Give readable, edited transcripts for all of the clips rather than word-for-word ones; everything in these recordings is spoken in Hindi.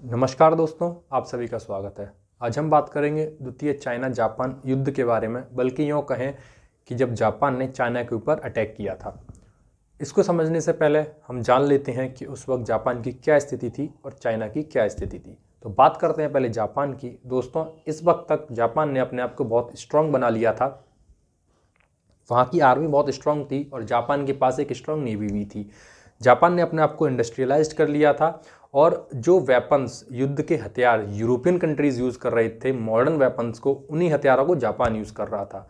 नमस्कार दोस्तों, आप सभी का स्वागत है। आज हम बात करेंगे द्वितीय चाइना जापान युद्ध के बारे में, बल्कि यूँ कहें कि जब जापान ने चाइना के ऊपर अटैक किया था। इसको समझने से पहले हम जान लेते हैं कि उस वक्त जापान की क्या स्थिति थी और चाइना की क्या स्थिति थी। तो बात करते हैं पहले जापान की। दोस्तों, इस वक्त तक जापान ने अपने आप को बहुत स्ट्रांग बना लिया था। वहाँ की आर्मी बहुत स्ट्रांग थी और जापान के पास एक स्ट्रांग नेवी भी थी। जापान ने अपने आप को इंडस्ट्रियलाइज्ड कर लिया था और जो वेपन्स, युद्ध के हथियार यूरोपियन कंट्रीज यूज़ कर रहे थे, मॉडर्न वेपन्स को, उन्हीं हथियारों को जापान यूज़ कर रहा था।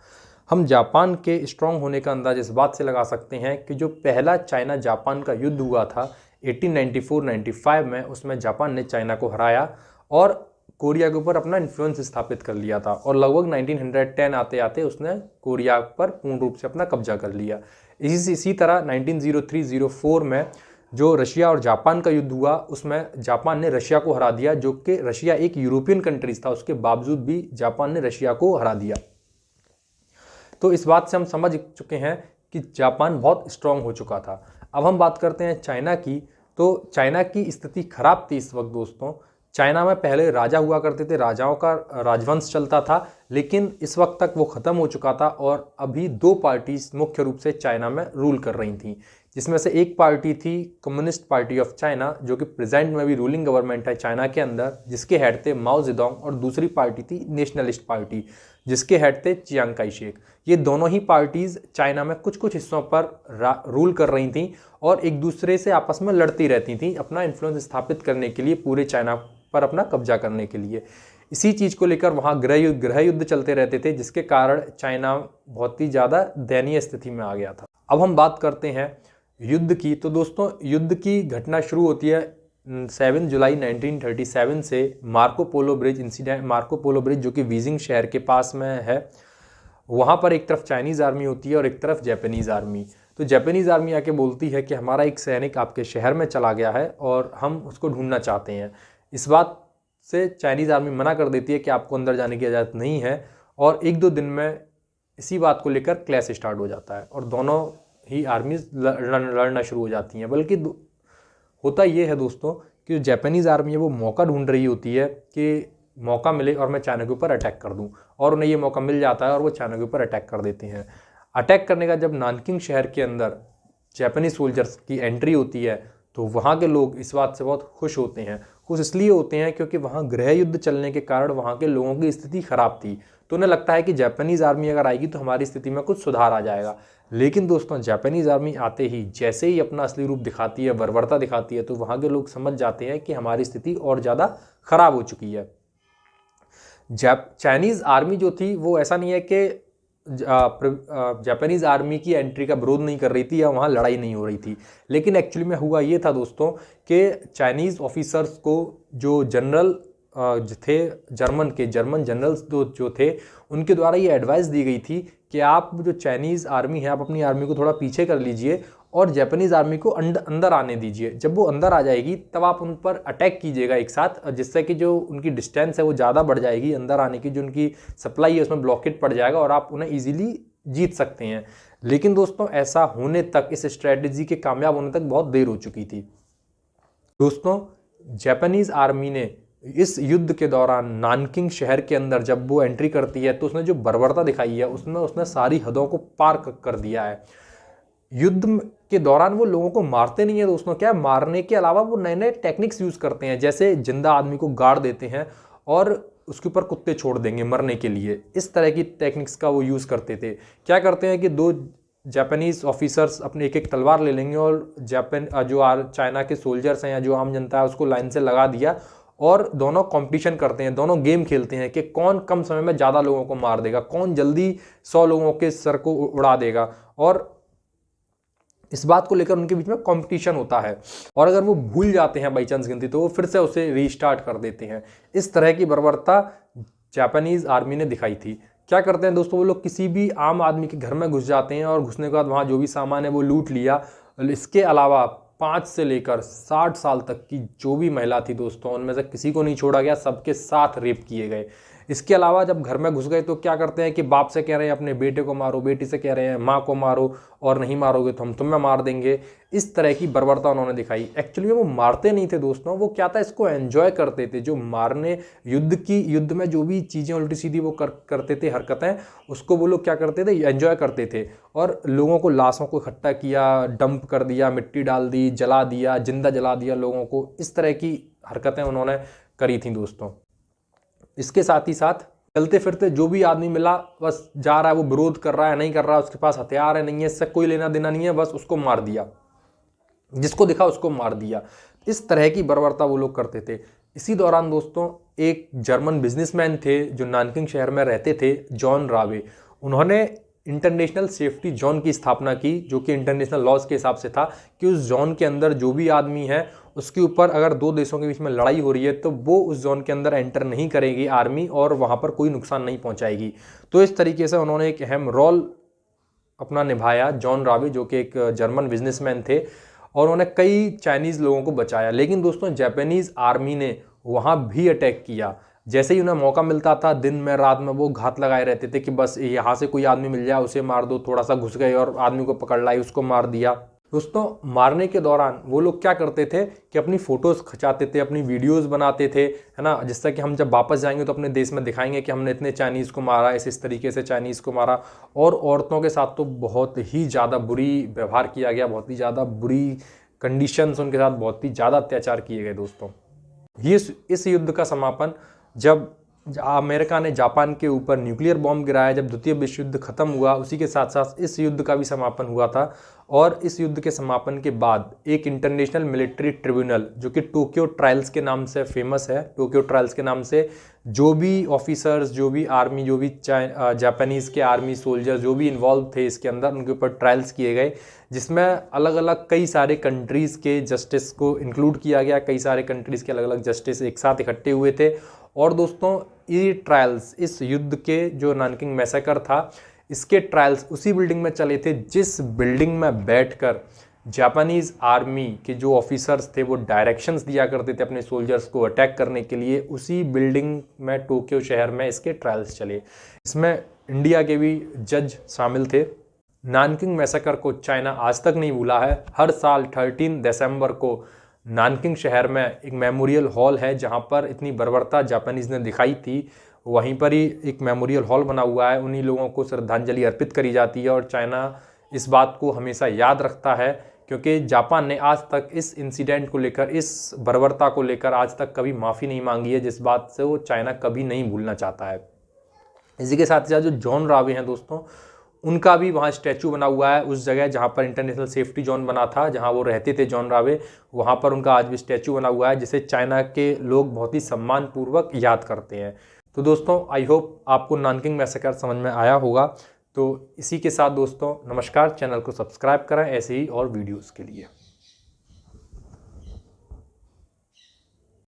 हम जापान के स्ट्रांग होने का अंदाज़ इस बात से लगा सकते हैं कि जो पहला चाइना जापान का युद्ध हुआ था 1894-95 में, उसमें जापान ने चाइना को हराया और कोरिया के ऊपर अपना इन्फ्लुएंस स्थापित कर लिया था और लगभग 1910 आते आते उसने कोरिया पर पूर्ण रूप से अपना कब्जा कर लिया। इसी तरह 1903-04 में जो रशिया और जापान का युद्ध हुआ, उसमें जापान ने रशिया को हरा दिया, जो कि रशिया एक यूरोपियन कंट्रीज था। उसके बावजूद भी जापान ने रशिया को हरा दिया। तो इस बात से हम समझ चुके हैं कि जापान बहुत स्ट्रांग हो चुका था। अब हम बात करते हैं चाइना की। तो चाइना की स्थिति खराब थी इस वक्त दोस्तों। चाइना में पहले राजा हुआ करते थे, राजाओं का राजवंश चलता था, लेकिन इस वक्त तक वो ख़त्म हो चुका था और अभी दो पार्टीज मुख्य रूप से चाइना में रूल कर रही थी, जिसमें से एक पार्टी थी कम्युनिस्ट पार्टी ऑफ चाइना, जो कि प्रेजेंट में भी रूलिंग गवर्नमेंट है चाइना के अंदर, जिसके हेड थे माओ जेडोंग, और दूसरी पार्टी थी नेशनलिस्ट पार्टी, जिसके हेड थे चियांग काई शेक। ये दोनों ही पार्टीज चाइना में कुछ कुछ हिस्सों पर रूल कर रही थी और एक दूसरे से आपस में लड़ती रहती थी अपना इन्फ्लुएंस स्थापित करने के लिए, पूरे चाइना पर अपना कब्जा करने के लिए। इसी चीज़ को लेकर वहाँ गृह युद्ध चलते रहते थे, जिसके कारण चाइना बहुत ही ज़्यादा दयनीय स्थिति में आ गया था। अब हम बात करते हैं युद्ध की। तो दोस्तों, युद्ध की घटना शुरू होती है 7 जुलाई 1937 से Marco Polo bridge incident. Marco Polo bridge जो कि बीजिंग शहर के पास में है, वहाँ पर एक तरफ चाइनीज़ आर्मी होती है और एक तरफ जापानीज़ आर्मी। तो जापानीज़ आर्मी आके बोलती है कि हमारा एक सैनिक आपके शहर में चला गया है और हम उसको ढूंढना चाहते हैं। इस बात से चाइनीज़ आर्मी मना कर देती है कि आपको अंदर जाने की इजाज़त नहीं है, और एक दो दिन में इसी बात को लेकर क्लैश स्टार्ट हो जाता है और दोनों ही आर्मीज लड़ना शुरू हो जाती हैं। बल्कि होता ये है दोस्तों कि जो जापानीज़ आर्मी है वो मौका ढूंढ रही होती है कि मौका मिले और मैं चाइना के ऊपर अटैक कर दूं, और उन्हें ये मौका मिल जाता है और वो चाइना के ऊपर अटैक कर देते हैं। अटैक करने का जब नानकिंग शहर के अंदर जापानीज सोल्जर्स की एंट्री होती है, तो वहाँ के लोग इस बात से बहुत खुश होते हैं। खुश इसलिए होते हैं क्योंकि वहाँ गृह युद्ध चलने के कारण वहाँ के लोगों की स्थिति खराब थी, तो उन्हें लगता है कि जापानीज़ आर्मी अगर आएगी तो हमारी स्थिति में कुछ सुधार आ जाएगा। लेकिन दोस्तों, जापानीज़ आर्मी आते ही जैसे ही अपना असली रूप दिखाती है, बर्बरता दिखाती है, तो वहाँ के लोग समझ जाते हैं कि हमारी स्थिति और ज़्यादा खराब हो चुकी है। चाइनीज़ आर्मी जो थी वो ऐसा नहीं है कि जापानीज़ आर्मी की एंट्री का विरोध नहीं कर रही थी या वहाँ लड़ाई नहीं हो रही थी, लेकिन एक्चुअली में हुआ ये था दोस्तों कि चाइनीज़ ऑफिसर्स को जो जनरल थे, जर्मन जनरल्स जो थे, उनके द्वारा ये एडवाइस दी गई थी कि आप जो चाइनीज़ आर्मी है, आप अपनी आर्मी को थोड़ा पीछे कर लीजिए और जापानीज़ आर्मी को अंदर आने दीजिए। जब वो अंदर आ जाएगी तब आप उन पर अटैक कीजिएगा एक साथ, जिससे कि जो उनकी डिस्टेंस है वो ज़्यादा बढ़ जाएगी, अंदर आने की जो उनकी सप्लाई है उसमें ब्लॉकेट पड़ जाएगा और आप उन्हें ईजिली जीत सकते हैं। लेकिन दोस्तों, ऐसा होने तक, इस स्ट्रेटजी के कामयाब होने तक बहुत देर हो चुकी थी। दोस्तों, जापानीज़ आर्मी ने इस युद्ध के दौरान नानकिंग शहर के अंदर जब वो एंट्री करती है तो उसने जो बर्बरता दिखाई है उसमें उसने सारी हदों को पार कर दिया है। युद्ध के दौरान वो लोगों को मारते नहीं है दोस्तों, क्या मारने के अलावा वो नए नए टेक्निक्स यूज़ करते हैं, जैसे जिंदा आदमी को गाड़ देते हैं और उसके ऊपर कुत्ते छोड़ देंगे मरने के लिए। इस तरह की टेक्निक्स का वो यूज़ करते थे। क्या करते हैं कि दो जापानीज़ ऑफिसर्स अपने एक एक तलवार ले लेंगे और चाइना के सोल्जर्स हैं या जो आम जनता है उसको लाइन से लगा दिया और दोनों कंपटीशन करते हैं, दोनों गेम खेलते हैं कि कौन कम समय में ज़्यादा लोगों को मार देगा, कौन जल्दी 100 लोगों के सर को उड़ा देगा। और इस बात को लेकर उनके बीच में कंपटीशन होता है, और अगर वो भूल जाते हैं बाई चांस गिनती, तो वो फिर से उसे रीस्टार्ट कर देते हैं। इस तरह की बर्बरता जापानीज़ आर्मी ने दिखाई थी। क्या करते हैं दोस्तों, वो लोग किसी भी आम आदमी के घर में घुस जाते हैं और घुसने के बाद वहाँ जो भी सामान है वो लूट लिया। इसके अलावा 5 से लेकर 60 साल तक की जो भी महिला थी दोस्तों, उनमें से किसी को नहीं छोड़ा गया, सबके साथ रेप किए गए। इसके अलावा जब घर में घुस गए तो क्या करते हैं कि बाप से कह रहे हैं अपने बेटे को मारो, बेटी से कह रहे हैं माँ को मारो, और नहीं मारोगे तो हम तुम्हें मार देंगे। इस तरह की बर्बरता उन्होंने दिखाई। एक्चुअली वो मारते नहीं थे दोस्तों, वो क्या था, इसको एंजॉय करते थे। जो मारने, युद्ध में जो भी चीज़ें उल्टी सीधी वो करते थे, हरकतें, उसको वो लोग क्या करते थे, एंजॉय करते थे। और लोगों को, लाशों को इकट्ठा किया, डंप कर दिया, मिट्टी डाल दी, जला दिया, जिंदा जला दिया लोगों को, इस तरह की हरकतें उन्होंने करी थी दोस्तों। इसके साथ ही साथ चलते फिरते जो भी आदमी मिला, बस जा रहा है, वो विरोध कर रहा है, नहीं कर रहा है, उसके पास हथियार है, नहीं है, इससे कोई लेना देना नहीं है, बस उसको मार दिया, जिसको दिखा उसको मार दिया। इस तरह की बर्बरता वो लोग करते थे। इसी दौरान दोस्तों एक जर्मन बिजनेसमैन थे जो नानकिंग शहर में रहते थे, जॉन रावे। उन्होंने इंटरनेशनल सेफ्टी जोन की स्थापना की, जो कि इंटरनेशनल लॉज के हिसाब से था कि उस जोन के अंदर जो भी आदमी है, उसके ऊपर अगर दो देशों के बीच में लड़ाई हो रही है तो वो उस जोन के अंदर एंटर नहीं करेगी आर्मी, और वहाँ पर कोई नुकसान नहीं पहुँचाएगी। तो इस तरीके से उन्होंने एक अहम रोल अपना निभाया, जॉन रावे, जो कि एक जर्मन बिजनेसमैन थे, और उन्होंने कई चाइनीज़ लोगों को बचाया। लेकिन दोस्तों जापानीज़ आर्मी ने वहाँ भी अटैक किया। जैसे ही उन्हें मौका मिलता था, दिन में रात में वो घात लगाए रहते थे कि बस यहाँ से कोई आदमी मिल जाए उसे मार दो। थोड़ा सा घुस गए और आदमी को पकड़ लाई, उसको मार दिया। दोस्तों मारने के दौरान वो लोग क्या करते थे कि अपनी फ़ोटोज़ खिंचाते थे, अपनी वीडियोज़ बनाते थे, है ना, जिससे कि हम जब वापस जाएंगे तो अपने देश में दिखाएंगे कि हमने इतने चाइनीज़ को मारा, इस तरीके से चाइनीज़ को मारा। और औरतों के साथ तो बहुत ही ज़्यादा बुरी व्यवहार किया गया, बहुत ही ज़्यादा बुरी कंडीशंस उनके साथ, बहुत ही ज़्यादा अत्याचार किए गए दोस्तों। ये इस युद्ध का समापन जब अमेरिका ने जापान के ऊपर न्यूक्लियर बॉम्ब गिराया, जब द्वितीय विश्व युद्ध खत्म हुआ, उसी के साथ साथ इस युद्ध का भी समापन हुआ था। और इस युद्ध के समापन के बाद एक इंटरनेशनल मिलिट्री ट्रिब्यूनल, जो कि टोक्यो ट्रायल्स के नाम से फेमस है, टोक्यो ट्रायल्स के नाम से जो भी ऑफिसर्स, जो भी आर्मी, जो भी जापानीज़ के आर्मी सोल्जर जो भी इन्वॉल्व थे इसके अंदर, उनके ऊपर ट्रायल्स किए गए, जिसमें अलग अलग कई सारे कंट्रीज़ के जस्टिस को इंक्लूड किया गया। कई सारे कंट्रीज़ के अलग अलग जस्टिस एक साथ इकट्ठे हुए थे। और दोस्तों ये ट्रायल्स, इस युद्ध के जो नानकिंग मैसेकर था, इसके ट्रायल्स उसी बिल्डिंग में चले थे जिस बिल्डिंग में बैठकर जापानीज़ आर्मी के जो ऑफिसर्स थे वो डायरेक्शंस दिया करते थे अपने सोल्जर्स को अटैक करने के लिए। उसी बिल्डिंग में, टोक्यो शहर में, इसके ट्रायल्स चले। इसमें इंडिया के भी जज शामिल थे। नानकिंग मैसेकर को चाइना आज तक नहीं भूला है। हर साल 13 दिसंबर को नानकिंग शहर में एक मेमोरियल हॉल है जहां पर इतनी बर्बरता जापानीज़ ने दिखाई थी, वहीं पर ही एक मेमोरियल हॉल बना हुआ है। उन्हीं लोगों को श्रद्धांजलि अर्पित करी जाती है और चाइना इस बात को हमेशा याद रखता है, क्योंकि जापान ने आज तक इस इंसिडेंट को लेकर, इस बर्बरता को लेकर आज तक कभी माफ़ी नहीं मांगी है, जिस बात से वो चाइना कभी नहीं भूलना चाहता है। इसी के साथ साथ जो जॉन रावे हैं दोस्तों, उनका भी वहाँ स्टैचू बना हुआ है उस जगह जहाँ पर इंटरनेशनल सेफ्टी जोन बना था, जहाँ वो रहते थे जॉन रावे। वहाँ पर उनका आज भी स्टैचू बना हुआ है, जिसे चाइना के लोग बहुत ही सम्मानपूर्वक याद करते हैं। तो दोस्तों आई होप आपको नानकिंग मैसेकर समझ में आया होगा। तो इसी के साथ दोस्तों नमस्कार, चैनल को सब्सक्राइब करें ऐसे ही और वीडियोज़ के लिए।